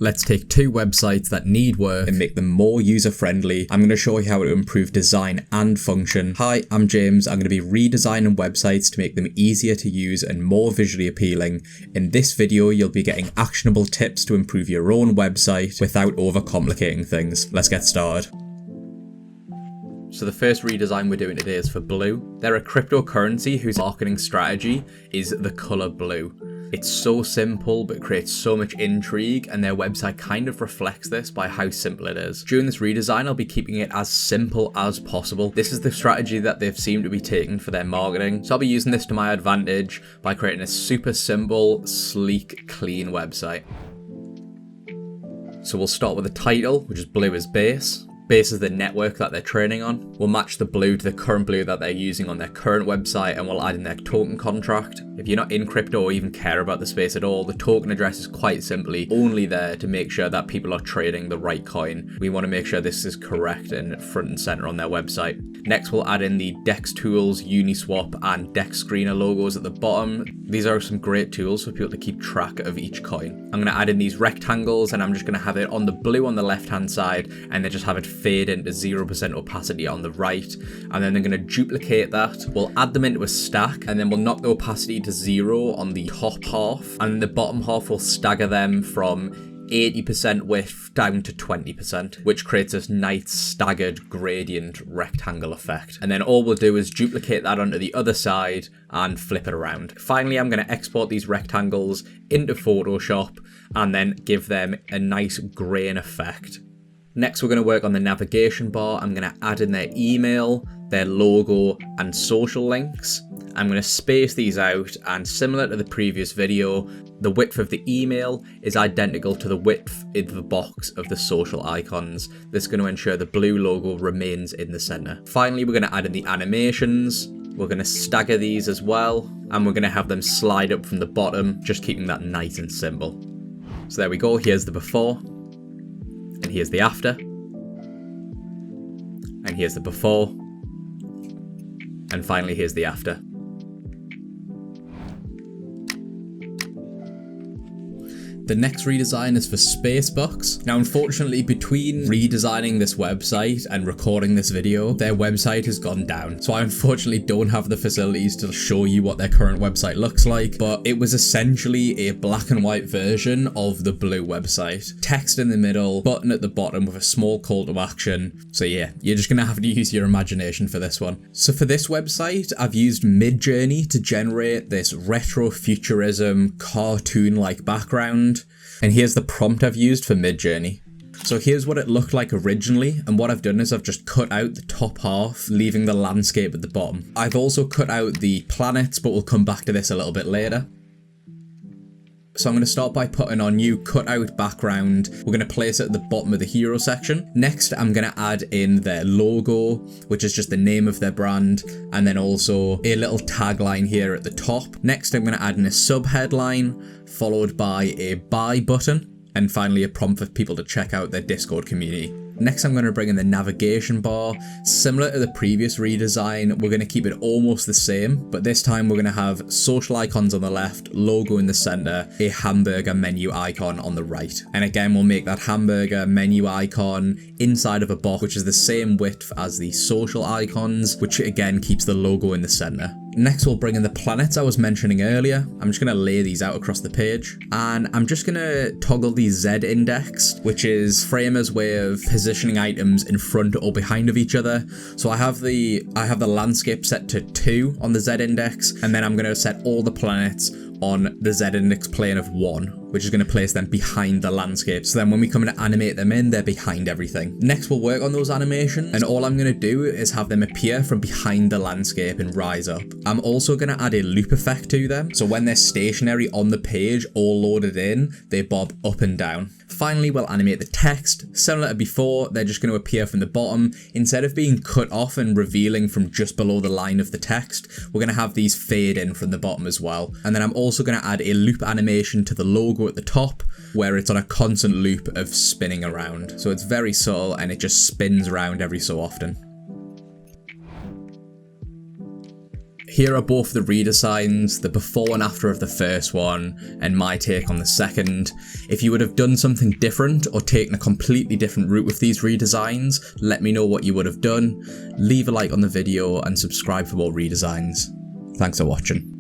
Let's take two websites that need work and make them more user-friendly. I'm going to show you how to improve design and function. Hi, I'm James. I'm going to be redesigning websites to make them easier to use and more visually appealing. In this video, you'll be getting actionable tips to improve your own website without overcomplicating things. Let's get started. So the first redesign we're doing today is for Blue. They're a cryptocurrency whose marketing strategy is the color blue. It's so simple but creates so much intrigue, and their website kind of reflects this by how simple it is. During this redesign, I'll be keeping it as simple as possible. This is the strategy that they've seemed to be taking for their marketing, so I'll be using this to my advantage by creating a super simple, sleek, clean website. So we'll start with the title, which is Blue as base. Base is the network that they're training on. We'll match the blue to the current blue that they're using on their current website, and we'll add in their token contract. If you're not in crypto or even care about the space at all, the token address is quite simply only there to make sure that people are trading the right coin. We want to make sure this is correct and front and center on their website. Next, we'll add in the Dex Tools, Uniswap, and Dex Screener logos at the bottom. These are some great tools for people to keep track of each coin. I'm going to add in these rectangles, and I'm just going to have it on the blue on the left-hand side, and then just have it fade into 0% opacity on the right. And then they're going to duplicate that. We'll add them into a stack, and then we'll knock the opacity to 0 on the top half, and the bottom half will stagger them from 80% width down to 20%, which creates this nice staggered gradient rectangle effect. And then all we'll do is duplicate that onto the other side and flip it around. Finally, I'm going to export these rectangles into Photoshop and then give them a nice grain effect. Next, we're going to work on the navigation bar. I'm going to add in their email, their logo, and social links. I'm going to space these out, and similar to the previous video, the width of the email is identical to the width in the box of the social icons. This is going to ensure the blue logo remains in the center. Finally, we're going to add in the animations. We're going to stagger these as well, and we're going to have them slide up from the bottom, just keeping that nice and simple. So there we go. Here's the before, and here's the after, and here's the before, and finally here's the after. The next redesign is for Spacebox. Now, unfortunately, between redesigning this website and recording this video, their website has gone down. So I unfortunately don't have the facilities to show you what their current website looks like, but it was essentially a black and white version of the blue website. Text in the middle, button at the bottom with a small call to action. So yeah, you're just gonna have to use your imagination for this one. So for this website, I've used Midjourney to generate this retro futurism cartoon-like background. And here's the prompt I've used for Midjourney. So here's what it looked like originally, and what I've done is I've just cut out the top half, leaving the landscape at the bottom. I've also cut out the planets, but we'll come back to this a little bit later. So I'm going to start by putting our new cutout background. We're going to place it at the bottom of the hero section. Next, I'm going to add in their logo, which is just the name of their brand, and then also a little tagline here at the top. Next, I'm going to add in a sub-headline, followed by a buy button, and finally a prompt for people to check out their Discord community. Next, I'm going to bring in the navigation bar. Similar to the previous redesign, we're going to keep it almost the same, but this time we're going to have social icons on the left, logo in the center, a hamburger menu icon on the right. And again, we'll make that hamburger menu icon inside of a box, which is the same width as the social icons, which again keeps the logo in the center. Next, we'll bring in the planets I was mentioning earlier. I'm just going to lay these out across the page, and I'm just going to toggle the Z index, which is Framer's way of positioning items in front or behind of each other. So I have the landscape set to 2 on the Z index, and then I'm going to set all the planets on the Z index plane of 1, which is going to place them behind the landscape. So then when we come to animate them in, they're behind everything. Next, we'll work on those animations, and all I'm going to do is have them appear from behind the landscape and rise up. I'm also going to add a loop effect to them, so when they're stationary on the page, all loaded in, they bob up and down. Finally, we'll animate the text. Similar to before, they're just going to appear from the bottom. Instead of being cut off and revealing from just below the line of the text, we're going to have these fade in from the bottom as well. And then I'm also going to add a loop animation to the logo at the top, where it's on a constant loop of spinning around. So it's very subtle and it just spins around every so often. Here are both the redesigns, the before and after of the first one, and my take on the second. If you would have done something different or taken a completely different route with these redesigns, let me know what you would have done. Leave a like on the video and subscribe for more redesigns. Thanks for watching.